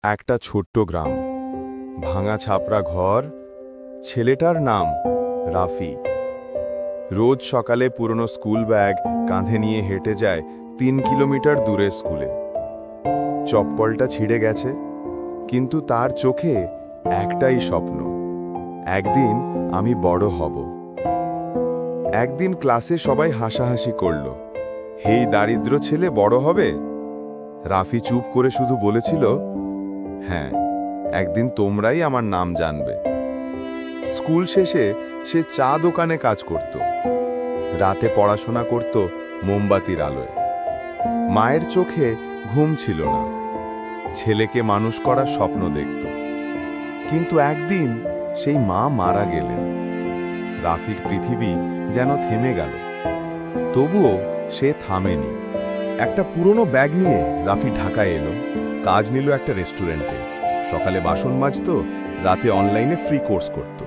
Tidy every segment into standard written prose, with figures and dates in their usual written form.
একটা ছোট্ট গ্রাম, ভাঙা ছাপড়া ঘর, ছেলেটার নাম রাফি। রোজ সকালে পুরনো স্কুল ব্যাগ কাঁধে নিয়ে হেঁটে যায় 3 কিলোমিটার দূরে স্কুলে। চপ্পলটা ছিঁড়ে গেছে, কিন্তু তার চোখে একটাই স্বপ্ন, একদিন আমি বড় হব। একদিন ক্লাসে সবাই হাসাহাসি করল, হেই দারিদ্র ছেলে বড় হবে। রাফি চুপ করে শুধু বলেছিল, হ্যাঁ, একদিন তোমরাই আমার নাম জানবে। স্কুল শেষে সে চা দোকানে কাজ করত, রাতে পড়াশোনা করত মোমবাতির আলোয়। মায়ের চোখে ঘুম ছিল না, ছেলেকে মানুষ করার স্বপ্ন দেখত। কিন্তু একদিন সেই মা মারা গেলেন। রাফির পৃথিবী যেন থেমে গেল। তবুও সে থামেনি। একটা পুরনো ব্যাগ নিয়ে রাফি ঢাকায় এলো। কাজ নিল একটা রেস্টুরেন্টে। সকালে বাসন মাজত, রাতে অনলাইনে ফ্রি কোর্স করত।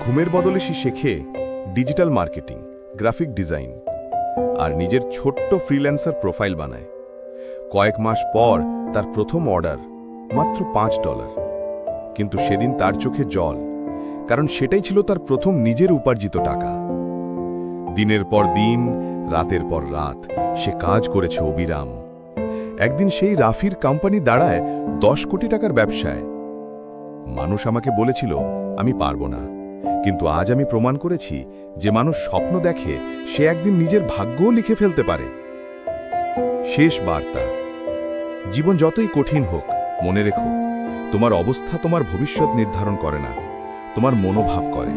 ঘুমের বদলে সে শেখে ডিজিটাল মার্কেটিং, গ্রাফিক ডিজাইন, আর নিজের ছোট্ট ফ্রিল্যান্সার প্রোফাইল বানায়। কয়েক মাস পর তার প্রথম অর্ডার, মাত্র $5। কিন্তু সেদিন তার চোখে জল, কারণ সেটাই ছিল তার প্রথম নিজের উপার্জিত টাকা। দিনের পর দিন, রাতের পর রাত সে কাজ করেছে অবিরাম। একদিন সেই রাফির কোম্পানি দাঁড়ায় 10 কোটি টাকার ব্যবসায়। মানুষ আমাকে বলেছিল আমি পারবো না, কিন্তু আজ আমি প্রমাণ করেছি যে মানুষ স্বপ্ন দেখে সে একদিন নিজের ভাগ্যও লিখে ফেলতে পারে। শেষ বার্তা, জীবন যতই কঠিন হোক, মনে রেখো, তোমার অবস্থা তোমার ভবিষ্যৎ নির্ধারণ করে না, তোমার মনোভাব করে।